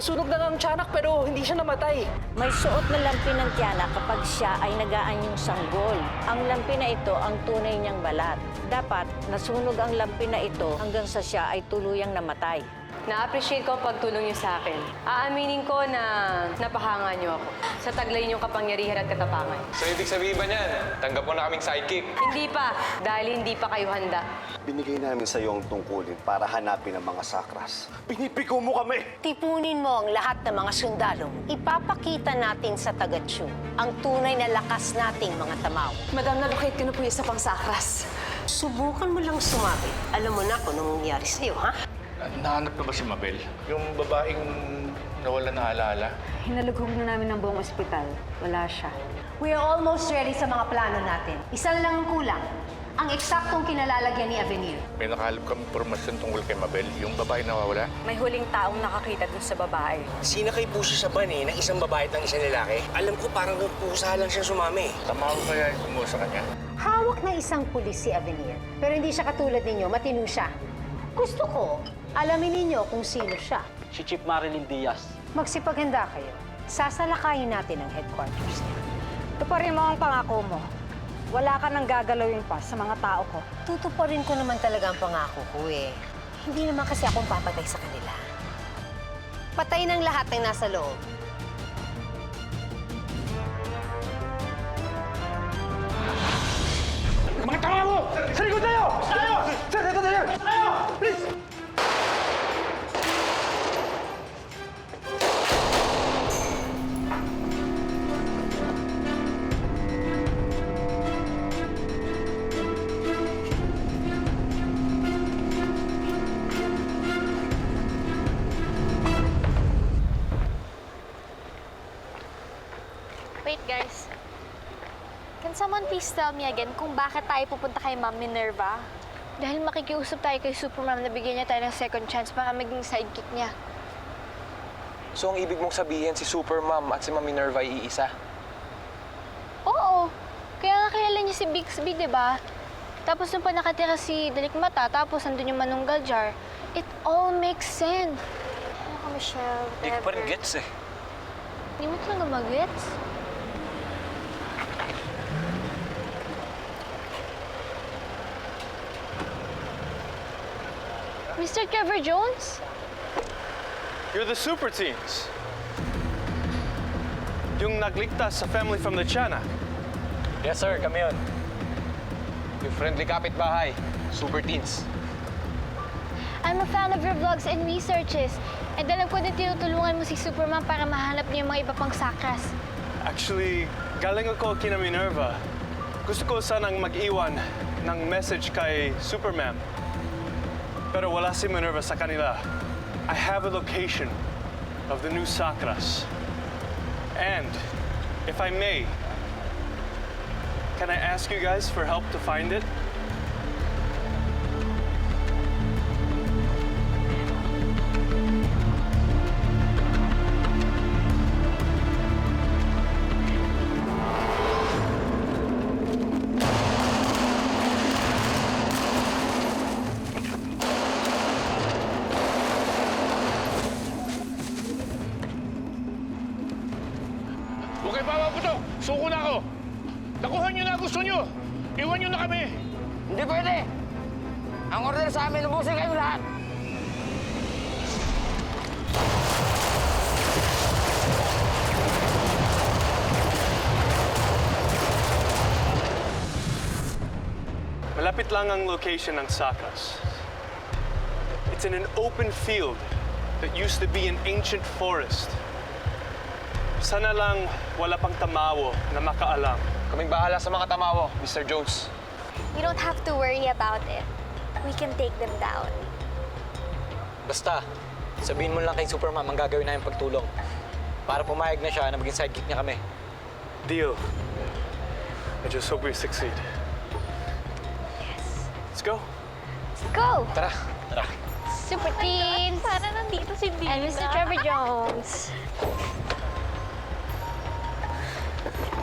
Nasunog na nga ang tiyanak pero hindi siya namatay. May suot na lampi ng tiyanak kapag siya ay nagaanyong sanggol. Ang lampi na ito ang tunay niyang balat. Dapat nasunog ang lampi na ito hanggang sa siya ay tuluyang namatay. Na-appreciate ko ang pagtulong niyo sa akin. Aaminin ko na napahanga niyo ako sa taglay niyong kapangyarihan at katapangan. So, ibig sabihin ba niyan, tanggap mo na kaming sidekick? Hindi pa, dahil hindi pa kayo handa. Binigay namin sa iyo ang tungkulin para hanapin ang mga sakras. Pinipiko mo kami! Tipunin mo ang lahat ng mga sundalo. Ipapakita natin sa Tagatsu ang tunay na lakas nating mga tamaw. Madam, nalocate ko na po yung isa pang sakras. Subukan mo lang sumabit. Alam mo na kung anong nangyari sa'yo, ha? Nahanap na ba si Mabel? Yung babaeng nawala ng alaala? Hinalughog na namin ng buong ospital. Wala siya. We are almost ready sa mga plano natin. Isa lang ang kulang. Ang eksaktong kinalalagyan ni Avenir. May nakalap kami impormasyon tungkol kay Mabel, yung babae nawawala. May huling taong nakakita dun sa babae. Sinakay po siya sa van ng isang babae at ng isang lalaki. Alam ko parang nagpusa lang siya sumami. Tamawa kaya yung kumuha sa kanya? Hawak na isang pulis si Avenir. Pero hindi siya katulad ninyo, matino siya. Gusto ko, alamin ninyo kung sino siya. Si Chief Marilyn Diaz. Magsipaghanda kayo. Sasalakayin natin ang headquarters niya. Tuparin mo ang pangako mo. Wala ka nang gagalawin pa sa mga tao ko. Tutuparin ko naman talaga ang pangako ko eh. Hindi naman kasi akong papatay sa kanila. Patay ng lahat ng nasa loob. Mga tama mo! Sa likod tayo! Tayo! Sa likod tayo! Tayo! Please! Wait, guys. Can someone please tell me again kung bakit tayo pupunta kay Ma'am Minerva? Dahil makikiusap tayo kay Supermom na bigyan niya tayo ng second chance para maging sidekick niya. So, ang ibig mong sabihin, si Supermom at si Ma'am Minerva ay iisa? Oo. Kaya nga kilala niya si Bixby, di ba? Tapos nung pa nakatira si Dalikmata, tapos nandun yung Manunggal Jar. It all makes sense. Ano ka, Michelle? Hindi ko pa rin gets eh. Hindi mo talaga mag-gets? Mr. Trevor Jones? You're the super teens. Yung nagligtas sa family from the tiyanak. Yes sir, kami yun. Yung friendly kapitbahay, Super Teens. I'm a fan of your vlogs and researches. And alam ko din tinutulungan mo si Superman para mahanap niya yung mga iba pang sakras. Actually, galing ako kina Minerva. Gusto ko sanang mag-iwan ng message kay Superman. Pero wala si Minerva sa kanila. I have a location of the new Sakras. And, if I may, can I ask you guys for help to find it? Huwag kayo papaputok! Suko na ako! Nakuha niyo na gusto niyo! Iwan niyo na kami! Hindi pwede! Ang order sa amin, ubusin kayo lahat! Malapit lang ang location ng Sakras. It's in an open field that used to be an ancient forest. Sana lang wala pang tamawo na makaalam. Kaming bahala sa mga tamawo, Mr. Jones. You don't have to worry about it. We can take them down. Basta, sabihin mo lang kay Supermom ang gagawin namin pagtulong. Para pumayag na siya na maging sidekick niya kami. Deal. I just hope we succeed. Yes. Let's go. Let's go! Tara. Tara. Super Teens! Para nandito si Dina. And Mr. Trevor Jones.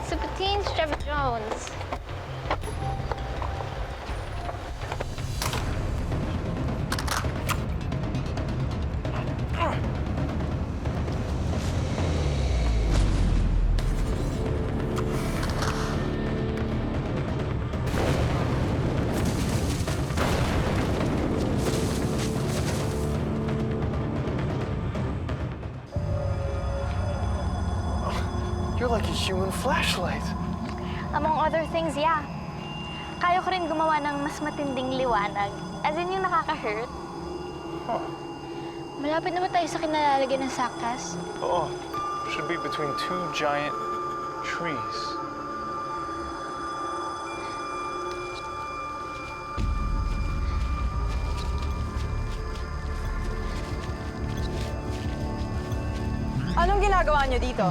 Super Teens, Trevor Jones. You're like a human flashlight. Among other things, yeah. Kaya ko rin gumawa ng mas matinding liwanag. As in yung nakaka-hurt. Malapit naman tayo sa kinalalagyan ng saktas. Oo. Should be between two giant trees. Anong ginagawa niyo dito?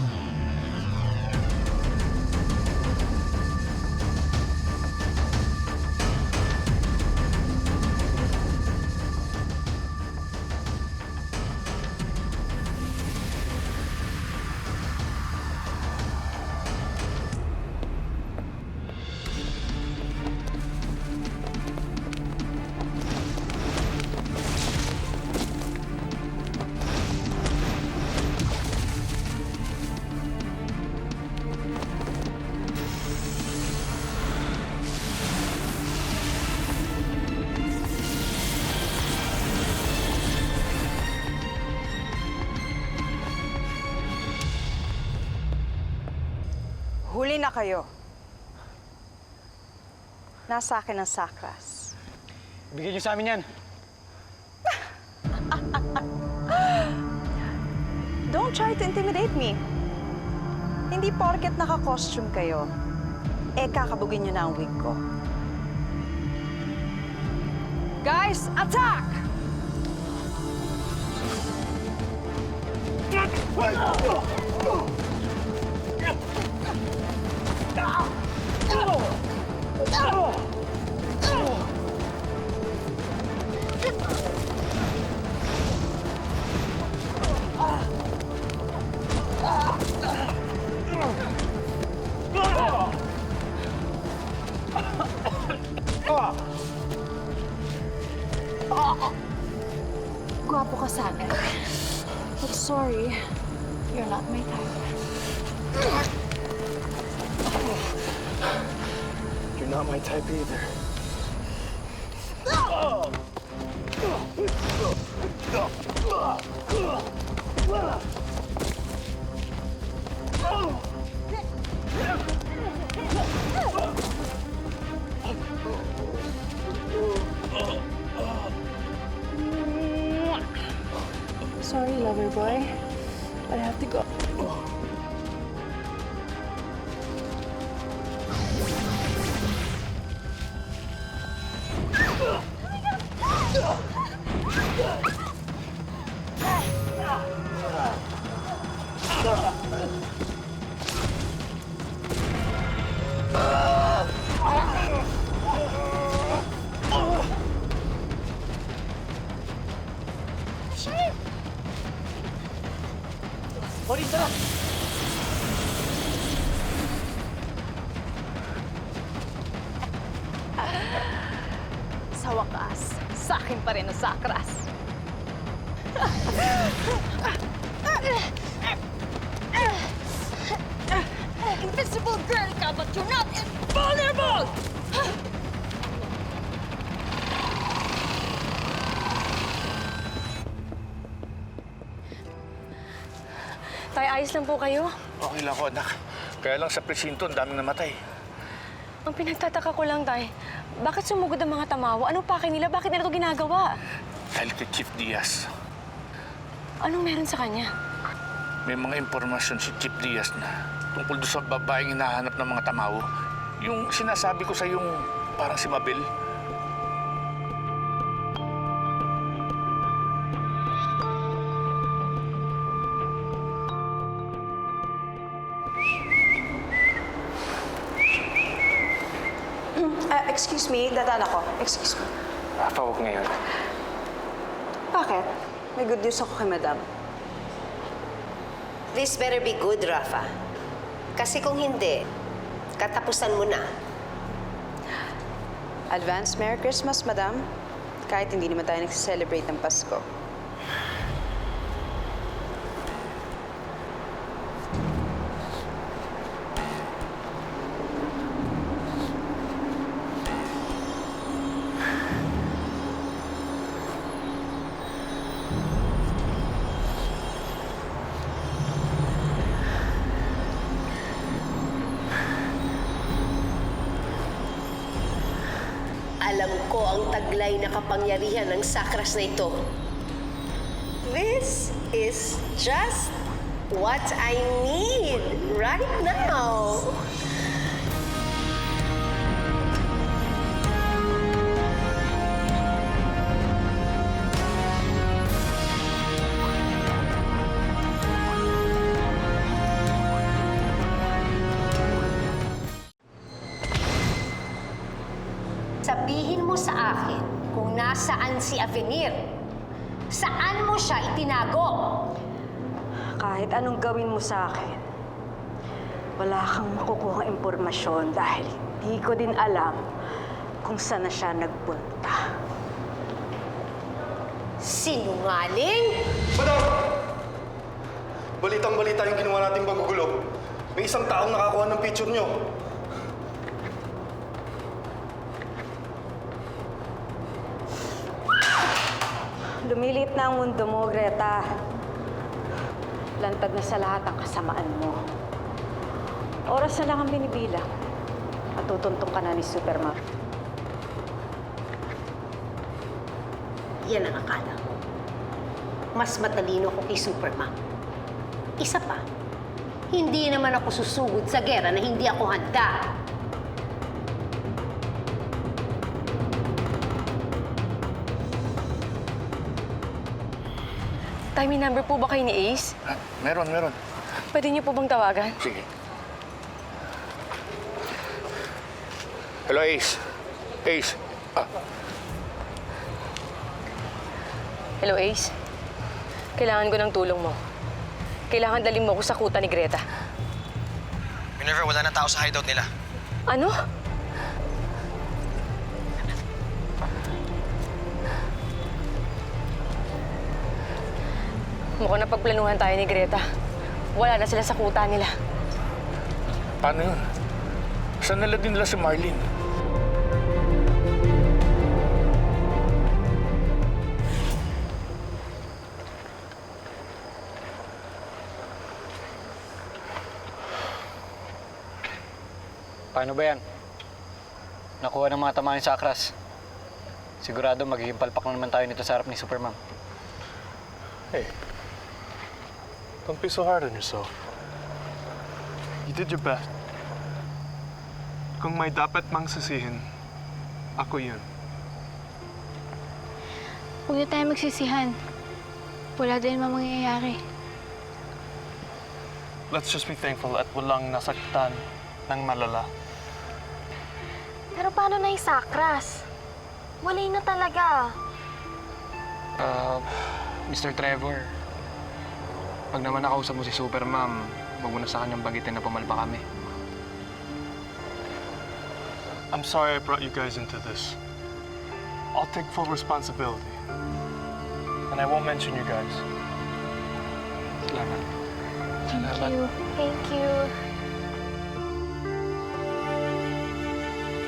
Huli na kayo. Nasa akin ang sakras. Bigyan niyo sa amin yan. Don't try to intimidate me. Hindi porket naka-costume kayo, kakabugin niyo na ang wig ko. Guys, attack! Gwapo ka sa akin. But sorry, you're not my type. You're not my type either. Sorry, lover boy. I have to go. Sa wakas, sa akin pa rin ang sakras. Invisible girl ka, but you're not invulnerable! Tay, ayos lang po kayo? Okay lang ako, anak. Kaya lang sa presinto, ang daming namatay. Ang pinagtataka ko lang, Tay, bakit sumugod ang mga tamawa? Anong pake nila? Bakit nila ito ginagawa? Dahil kay Chief Diaz. Anong meron sa kanya? May mga impormasyon si Chief Diaz na tungkol doon sa babaeng hinahanap ng mga tamawo. Yung sinasabi ko sa yung parang si Mabel. Excuse me, dadaan ako. Excuse me. Rafa, huwag ngayon. Bakit? May good news ako kay madam. This better be good, Rafa. Kasi kung hindi, katapusan mo na. Advance Merry Christmas, madam. Kahit hindi naman tayo nagsiselebrate ng Pasko. alam ko ang taglay na kapangyarihan ng sakras na ito. This is just what I need right now. Sabihin mo sa akin kung nasaan si Avenir. Saan mo siya itinago? Kahit anong gawin mo sa akin, wala kang makukuhang impormasyon dahil hindi ko din alam kung saan na siya nagpunta. Sinungaling? Madam! Balitang-balita yung ginawa nating paggugulo. May isang taong nakakuha ng picture nyo. Lumilit na ang mundo mo, Greta. Lantad na sa lahat ang kasamaan mo. Oras na lang ang binibilang. Matutuntong ka na ni Superman. Yan ang akala mo. Mas matalino ko kay Superman. Isa pa, hindi naman ako susugod sa gera na hindi ako handa. Timing number po ba kayo ni Ace? Ah, meron. Pwede niyo po bang tawagan? Sige. Hello, Ace. Ace. Hello, Ace. Kailangan ko ng tulong mo. Kailangan dalhin mo ako sa kuta ni Greta. Minerva, wala na tao sa hideout nila. Ano? Mukhang napagplanuhan tayo ni Greta. Wala na sila sa kuta nila. Paano yun? Saan nila din nila si Marlene? Paano ba yan? Nakuha ng mga tamahan sa Akras. Sigurado magiging palpak na naman tayo nito sa harap ni Superman. Hey, don't be so hard on yourself. You did your best. Kung may dapat mang sisihin, ako yun. Huwag na tayo magsisihan. Wala din namang mangyayari. Let's just be thankful at walang nasaktan ng malala. Pero paano na yung sakras? Wala na talaga. Mr. Trevor, pag naman nakausap mo si Supermam, huwag mo na sa kanyang bagitin na pumalpa kami. I'm sorry I brought you guys into this. I'll take full responsibility. And I won't mention you guys. Salamat. Thank you.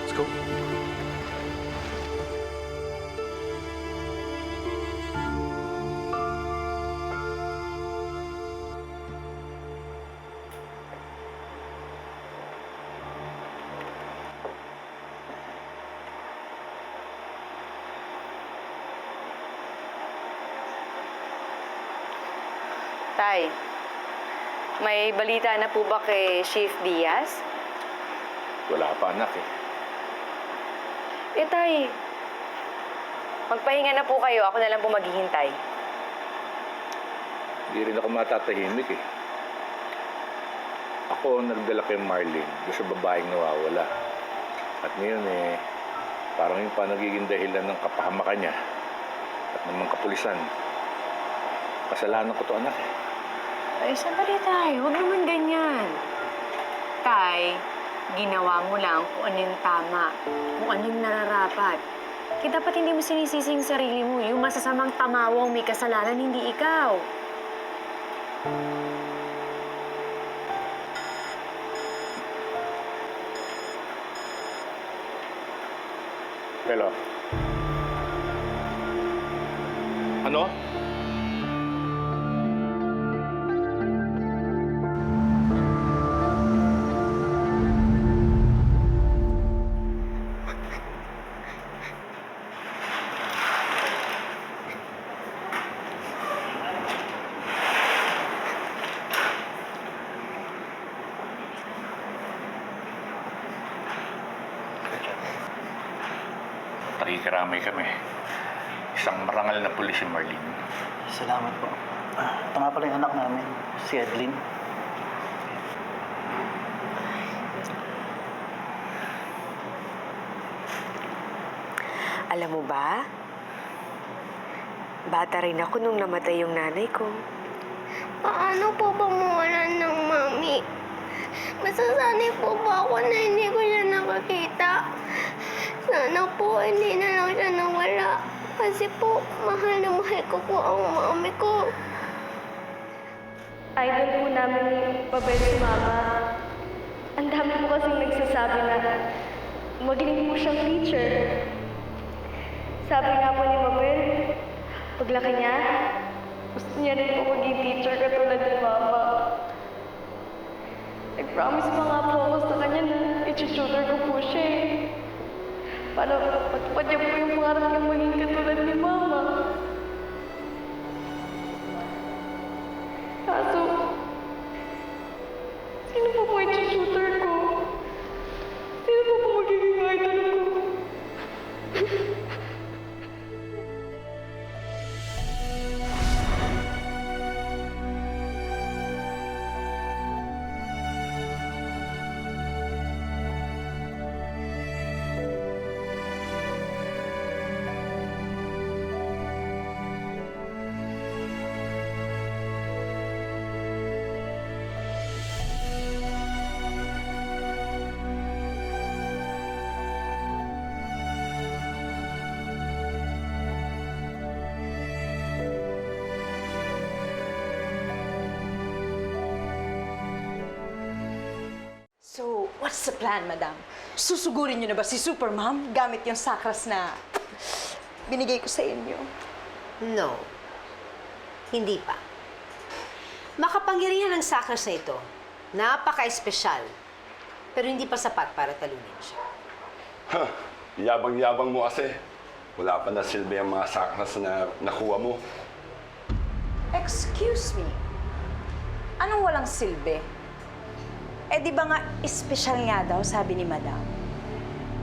Let's go. Tay, may balita na po ba kay Chief Diaz? Wala pa, anak eh. Tay, magpahinga na po kayo. Ako na lang po maghihintay. Hindi rin ako matatahimik eh. Ako nagdala kay Marlene doon sa babaeng nawawala. At ngayon eh, parang yung pa nagiging dahilan ng kapahamakan niya at ng mga kapulisan. Kasalanan ko to, anak eh. Ay, sandali tayo. Huwag naman ganyan. Tay, ginawa mo lang kung ano yung tama, kung ano yung nararapat. Kaya dapat hindi mo sinisisi yung sarili mo. Yung masasamang tamawang may kasalanan, hindi ikaw. Hello? Ano? Nakikiramay kami. Isang marangal na pulis si Marlene. Salamat po. Ito nga pala yung anak namin, si Edlin. Alam mo ba, bata rin ako nung namatay yung nanay ko. Paano po ba mawalan ng mami? Masasanay po ba ako na hindi ko siya nakakita? Sana po hindi na lang siya nawala. Kasi po, mahal na mahal ko po ang mami ko. Idol po namin ni Mabel si Mama. Ang dami po kasing nagsasabi na magaling po siyang teacher. Sabi nga po ni Mabel, paglaki niya, gusto niya rin po maging teacher katulad ni Mama. Nag-promise pa nga po ako sa kanya na i-tutor ko po siya eh. Para matupad niya po yung pangarap niya maging katulad ni Mama. Kaso, sino po i-tutor ko? Sino po magiging idol ko? So, what's the plan, madam? Susugurin niyo na ba si Supermom gamit yung sakras na binigay ko sa inyo? No. Hindi pa. Makapangyarihan ng sakras na ito. Napaka-espesyal. Pero hindi pa sapat para talunin siya. Yabang-yabang mo kasi. Wala pa na silbi ang mga sakras na nakuha mo. Excuse me? Anong walang silbi? Eh di ba nga, espesyal nga daw, sabi ni madam.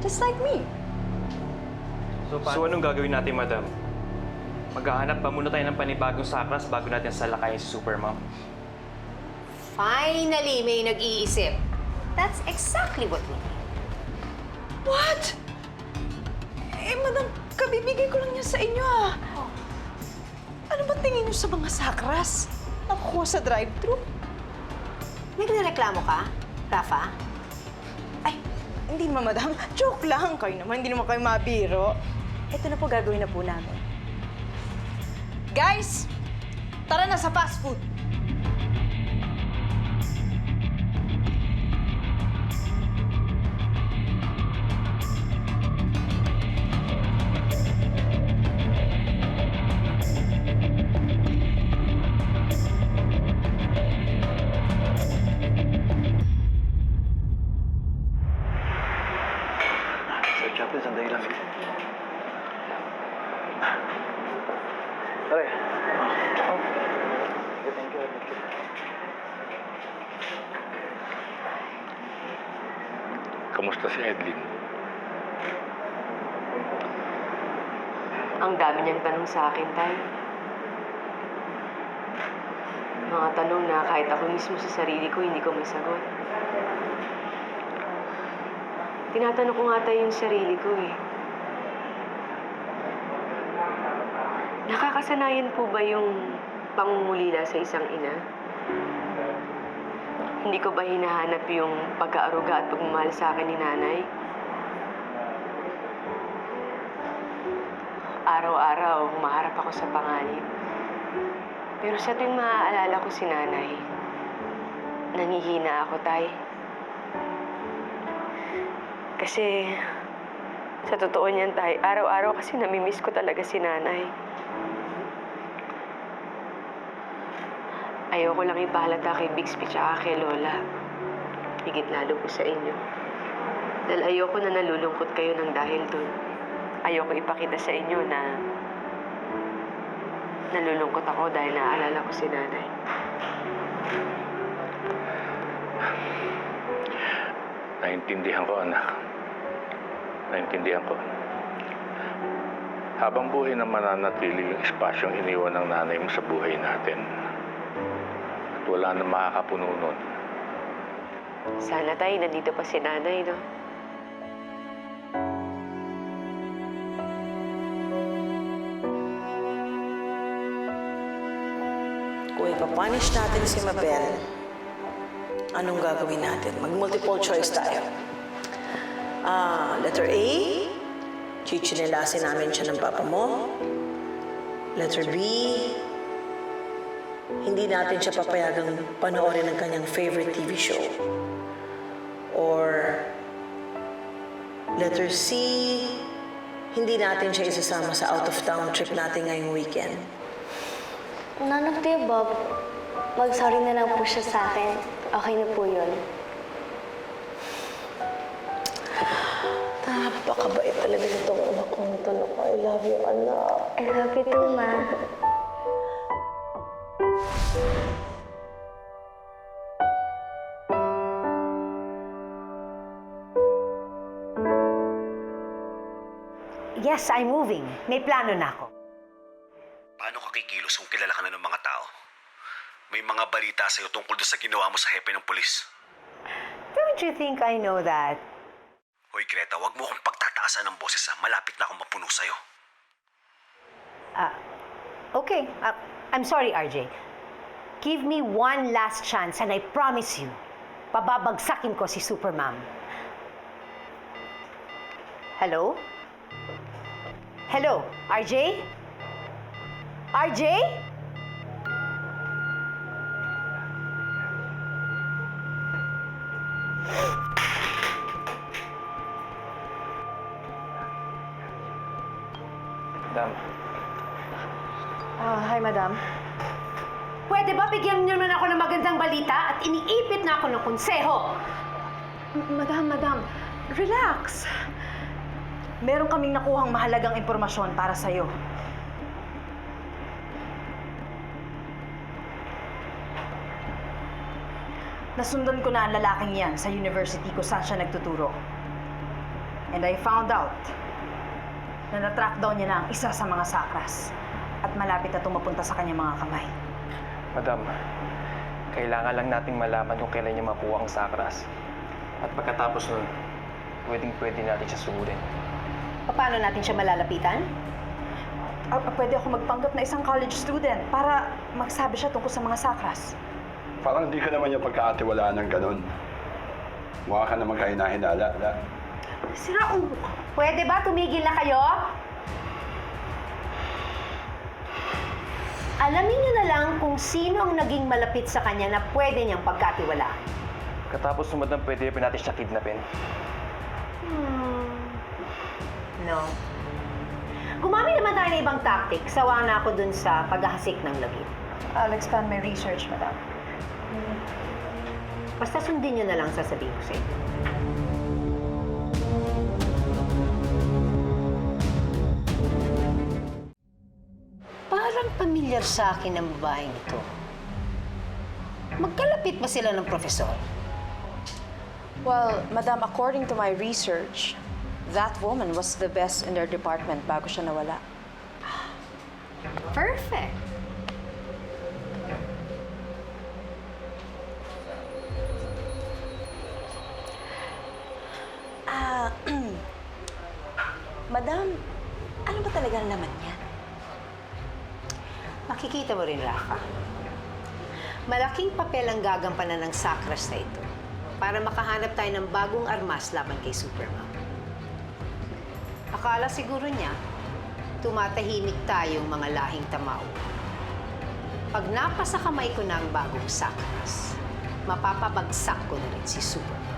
Just like me. So anong gagawin natin, madam? Maghahanap pa muna tayo ng panibagong sakras bago natin salakayin si Supermom. Finally, may nag-iisip. That's exactly what we need. What? Eh, madam, kabibigay ko lang yan sa inyo, ah. Ano ba tingin niyo sa mga sakras? Nakukuha sa drive-thru? May nireklamo ka, Rafa? Ay, hindi naman, madam. Joke lang. Kayo naman, hindi naman kayo mabiro. Ito na po gagawin na po namin. Guys, tara na sa fast food. Chaplain, sandali lang. Tara. Thank you. Kamusta si Edlin? Ang dami niyang tanong sa akin, Tay. Mga tanong na kahit ako mismo sa sarili ko, hindi ko may sagot. Tinatanong ko nga tayo yung sarili ko eh. Nakakasanayan po ba yung pangungulila sa isang ina? Hindi ko ba hinahanap yung pag-aaruga at pagmamahal sa akin ni nanay? Araw-araw, humaharap ako sa panganib. Pero sa tuwing maaalala ko si nanay, nangihina ako, Tay. Kasi, sa totoo niyan, Tay, araw-araw kasi namimiss ko talaga si nanay. Ayoko lang ipahalata kay Bixby tsaka kay Lola. Higit lalo po sa inyo. Dahil ayoko na nalulungkot kayo ng dahil dun. Ayoko ipakita sa inyo na nalulungkot ako dahil naaalala ko si nanay. Naintindihan ko, anak. Naintindihan ko. habang buhay na mananatili yung espasyong iniwan ng nanay mo sa buhay natin. At wala na makakapuno nun. Sana tayo, nandito pa si nanay, no? Kung ipapunish natin si Mabel, anong gagawin natin? Mag-multiple choice tayo. Letter A, chichinilasin namin siya ng papa mo. Letter B, hindi natin siya papayagang panoorin ng kanyang favorite TV show. Or letter C, hindi natin siya isasama sa out-of-town trip natin ngayong weekend. None of the above. Mag-sorry na lang po siya sa akin. Okay na po yun. Napakabait talaga nitong anak kong ito. I love you, anak. I love you too, Ma. Yes, I'm moving. May plano na ako. Paano ka kikilos kung kilala ka na ng mga tao? May mga balita sa'yo tungkol doon sa ginawa mo sa hepe ng pulis. Don't you think I know that? Hoy, Greta, wag mo akong pagtataasan ng boses ha. Malapit na akong mapuno sa'yo. Okay. I'm sorry, RJ. Give me one last chance and I promise you, pababagsakin ko si Supermom. Hello? Hello, RJ? RJ? Madam. Hi, madam. Pwede ba bigyan niyo naman ako ng magandang balita at iniipit na ako ng konseho? Madam, relax. Meron kaming nakuhang mahalagang impormasyon para sa'yo. Nasundan ko na ang lalaking yan sa university kung saan siya nagtuturo. And I found out na na-track down niya na ang isa sa mga sakras at malapit na tumapunta sa kanyang mga kamay. Madam, kailangan lang nating malaman kung kailan niya makuha ang sakras. At pagkatapos nun, pwede natin siya sugurin. Paano natin siya malalapitan? Pwede ako magpanggap na isang college student para magsabi siya tungkol sa mga sakras. Parang hindi ka naman niya pagkaatiwalaan ng ganun. Mukha ka naman kahina-hinala. Sira ulo ka. Pwede ba tumigil na kayo? Alamin niyo na lang kung sino ang naging malapit sa kanya na pwede niyang pagkatiwalaan. Katapos sumunod pwede natin siya kidnapin. No. Gumamit naman tayo ng ibang tactic. Sawa na ako dun sa paghahasik ng lagim. I'll expand my research, madam. Basta sundin niyo na lang sasabihin ko sa inyo. Parang pamilyar sa akin ang babaeng ito. Magkalapit ba sila ng profesor? Well, madam, according to my research, that woman was the best in their department bago siya nawala. Perfect. Madam, ano ba talaga ang laman niya? Makikita mo rin, Rafa. Malaking papel ang gagampanan ng sakras na ito para makahanap tayo ng bagong armas laban kay Supermom. Akala siguro niya, tumatahimik tayong mga lahing tamaw. Pag napasa kamay ko na ang bagong sakras, mapapabagsak ko na rin si Supermom.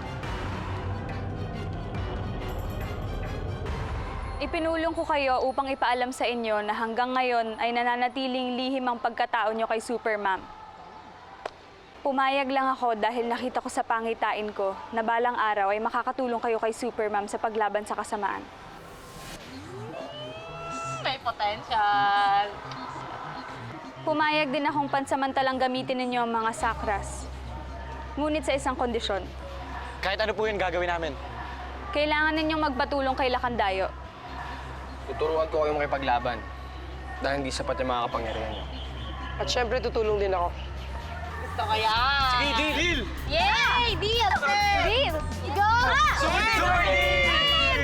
Ipinulong ko kayo upang ipaalam sa inyo na hanggang ngayon ay nananatiling lihim ang pagkatao nyo kay Supermom. Pumayag lang ako dahil nakita ko sa pangitain ko na balang araw ay makakatulong kayo kay Supermom sa paglaban sa kasamaan. May potential. Pumayag din akong pansamantalang gamitin ninyo ang mga sakras. Ngunit sa isang kondisyon. Kahit ano po yun gagawin namin. Kailangan ninyong magpatulong kay Lacandayo. Tuturuan ko kayo makipaglaban dahil hindi sapat yung mga kapangyarihan niyo. At syempre, tutulong din ako. Gusto ko yan! Sige, deal! Yay! Deal, sir! Deal! Go! Super deal!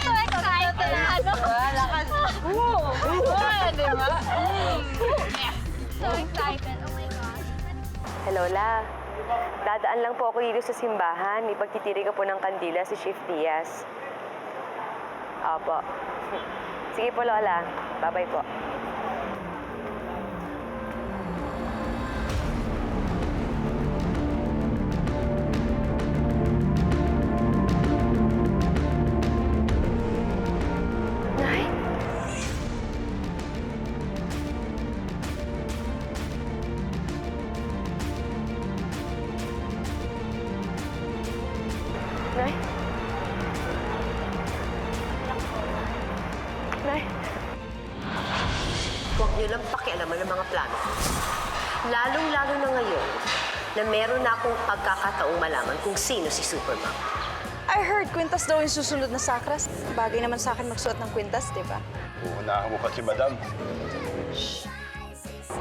So excited na ano? Lakas! Di ba? So excited. Oh my gosh. Hello, La. Dadaan lang po ako dito sa simbahan. Ipagtitiri ko po ng kandila si Chief Diaz. Opo. Sige po, Lola. Bye-bye po. Nay? Nay? Nay? Huwag niyo lang pakialaman ng mga plano ko. Lalong-lalo na ngayon na meron na akong pagkakataong malaman kung sino si Supermom. I heard kwintas daw yung susunod na sakras. Bagay naman sa akin magsuot ng kwintas, di ba? Uunahan mo pa si Madam.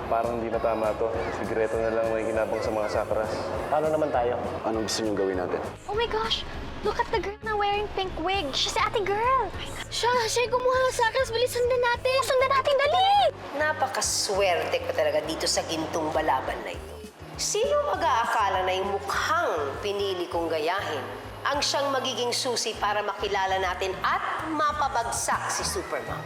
Parang hindi na tama to. Sigreto na lang may kinabang sa mga sakras. Paano naman tayo? Anong gusto niyong gawin natin? Oh my gosh! Look at the girl na wearing pink wig. She's si ate girl. Siya yung kumuha ng sakras. Bilis, sundan natin. Sundan natin, dali! Napakaswerte ko talaga dito sa gintong balaban na ito. Sino mag-aakala na yung mukhang pinili kong gayahin ang siyang magiging susi para makilala natin at mapabagsak si Supermom?